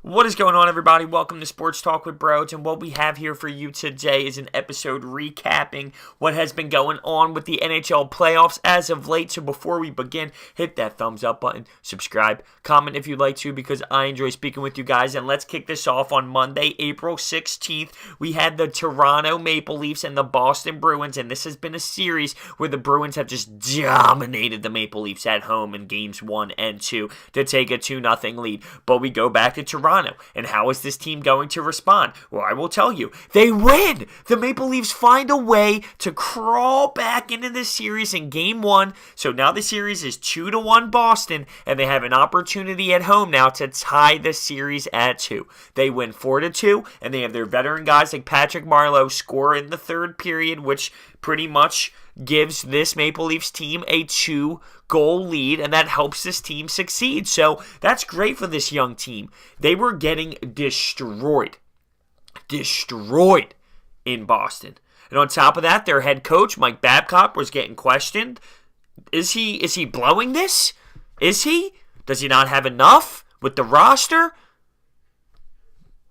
What is going on, everybody? Welcome to Sports Talk with Bros, and what we have here for you today is an episode recapping what has been going on with the NHL Playoffs as of late. So before we begin, hit that thumbs up button, subscribe, comment if you'd like to, because I enjoy speaking with you guys. And let's kick this off on Monday, April 16th. We had the Toronto Maple Leafs and the Boston Bruins, and this has been a series where the Bruins have just dominated the Maple Leafs at home in games 1 and 2 to take a 2-0 lead. But we go back to Toronto. And how is this team going to respond? Well, I will tell you. They win! The Maple Leafs find a way to crawl back into this series in Game 1. So now the series is 2-1 Boston, and they have an opportunity at home now to tie the series at 2. They win 4-2, and they have their veteran guys like Patrick Marleau score in the third period, which pretty much gives this Maple Leafs team a 2-goal lead, and that helps this team succeed. So that's great for this young team. They were getting destroyed in Boston. And on top of that, their head coach, Mike Babcock, was getting questioned. Is he blowing this? Is he? Does he not have enough with the roster?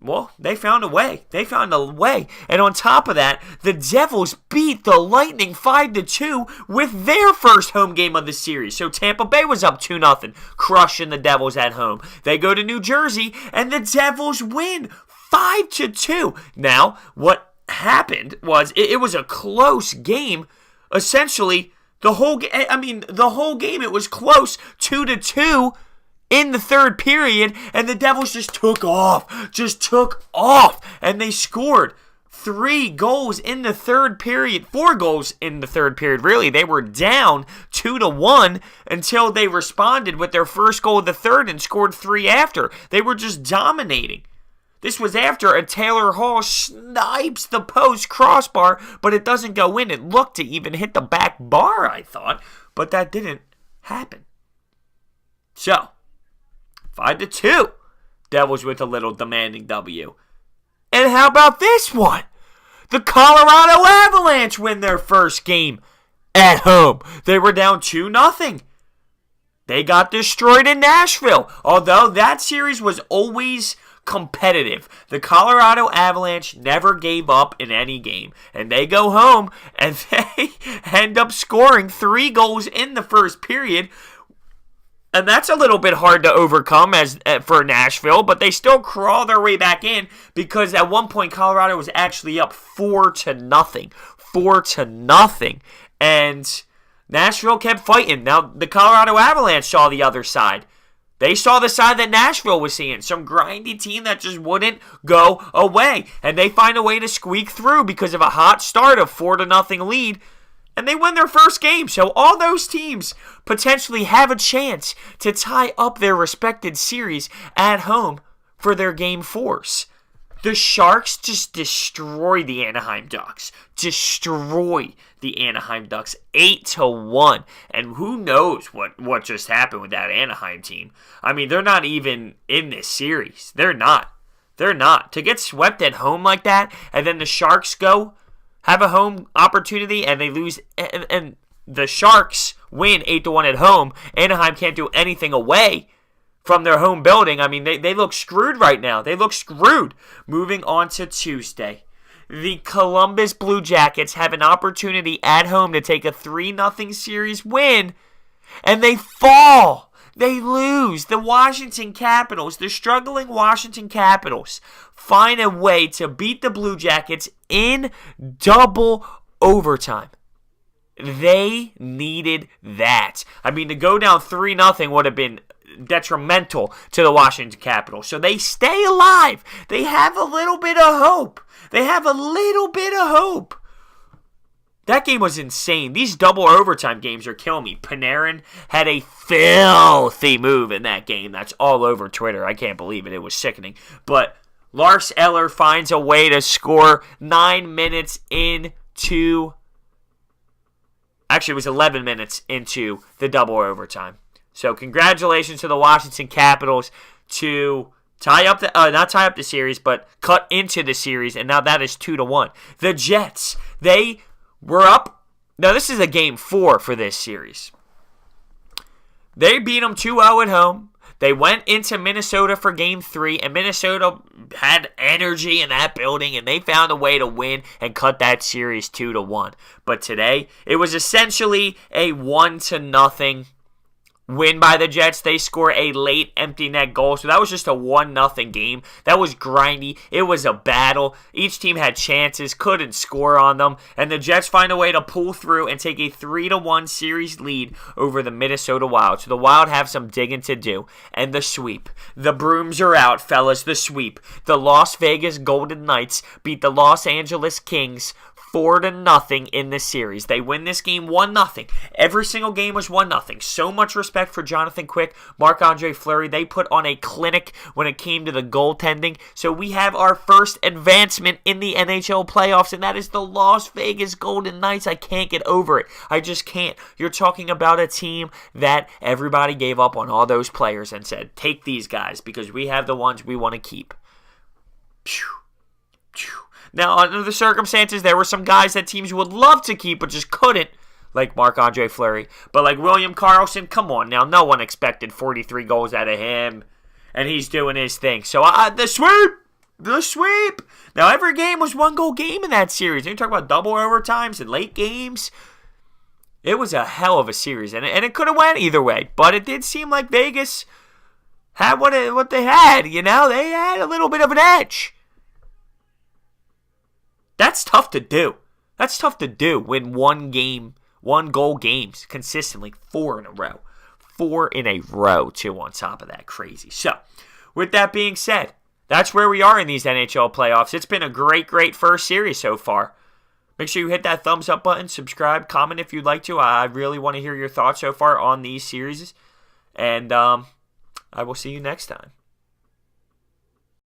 Well, they found a way. And on top of that, the Devils beat the Lightning 5-2 with their first home game of the series. So Tampa Bay was up 2-0, crushing the Devils at home. They go to New Jersey, and the Devils win 5-2. Now, what happened was it was a close game. Essentially, the whole game, it was close, 2-2. In the third period, and the Devils just took off, and they scored 3 goals in the third period, 4 goals in the third period, really. They were down 2-1 until they responded with their first goal of the third and scored 3 after. They were just dominating. This was after a Taylor Hall snipes the post crossbar, but it doesn't go in. It looked to even hit the back bar, I thought, but that didn't happen. So 5-2. Devils with a little demanding W. And how about this one? The Colorado Avalanche win their first game at home. They were down 2-0. They got destroyed in Nashville. Although that series was always competitive. The Colorado Avalanche never gave up in any game. And they go home and they end up scoring 3 goals in the first period. And that's a little bit hard to overcome for Nashville, but they still crawl their way back in because at one point Colorado was actually up 4-0. 4-0. And Nashville kept fighting. Now, the Colorado Avalanche saw the other side. They saw the side that Nashville was seeing. Some grindy team that just wouldn't go away. And they find a way to squeak through because of a hot start of 4-0 lead. And they win their first game. So all those teams potentially have a chance to tie up their respected series at home for their Game 4s. The Sharks just destroy the Anaheim Ducks. 8-1. And who knows what just happened with that Anaheim team. I mean, they're not even in this series. They're not. To get swept at home like that, and then the Sharks have a home opportunity, and they lose, and the Sharks win 8-1 at home. Anaheim can't do anything away from their home building. I mean, they look screwed right now. They look screwed. Moving on to Tuesday. The Columbus Blue Jackets have an opportunity at home to take a 3-0 series win, and they fall. They lose. The Washington Capitals, the struggling Washington Capitals, find a way to beat the Blue Jackets in double overtime. They needed that. I mean, to go down 3-0 would have been detrimental to the Washington Capitals. So they stay alive. They have a little bit of hope. That game was insane. These double overtime games are killing me. Panarin had a filthy move in that game. That's all over Twitter. I can't believe it. It was sickening. But Lars Eller finds a way to score 9 minutes into... Actually, it was 11 minutes into the double overtime. So congratulations to the Washington Capitals to not tie up the series, but cut into the series. And now that is 2-1. The Jets, they... We're up. Now, this is a Game 4 for this series. They beat them 2-0 at home. They went into Minnesota for Game 3, and Minnesota had energy in that building, and they found a way to win and cut that series 2-1. But today, it was essentially a 1-0 win by the Jets. They score a late empty net goal, so that was just a 1-0 game. That was grindy. It was a battle. Each team had chances, couldn't score on them, and the Jets find a way to pull through and take a 3-1 series lead over the Minnesota Wild. So the Wild have some digging to do, and the sweep. The brooms are out, fellas, the sweep. The Las Vegas Golden Knights beat the Los Angeles Kings 4-0 in the series. They win this game 1-0. Every single game was 1-0. So much respect for Jonathan Quick, Marc-Andre Fleury. They put on a clinic when it came to the goaltending. So we have our first advancement in the NHL playoffs, and that is the Las Vegas Golden Knights. I can't get over it. I just can't. You're talking about a team that everybody gave up on all those players and said, take these guys because we have the ones we want to keep. Phew. Phew. Now, under the circumstances, there were some guys that teams would love to keep but just couldn't, like Marc-Andre Fleury. But like William Karlsson, come on now. No one expected 43 goals out of him, and he's doing his thing. So the sweep! The sweep! Now, every game was one-goal game in that series. You talk about double overtimes and late games. It was a hell of a series, and it could have went either way. But it did seem like Vegas had what they had, you know? They had a little bit of an edge. That's tough to do. That's tough to do. Win one-goal games consistently, 4 in a row. 4 in a row, too, on top of that. Crazy. So, with that being said, that's where we are in these NHL playoffs. It's been a great, great first series so far. Make sure you hit that thumbs up button, subscribe, comment if you'd like to. I really want to hear your thoughts so far on these series. And I will see you next time.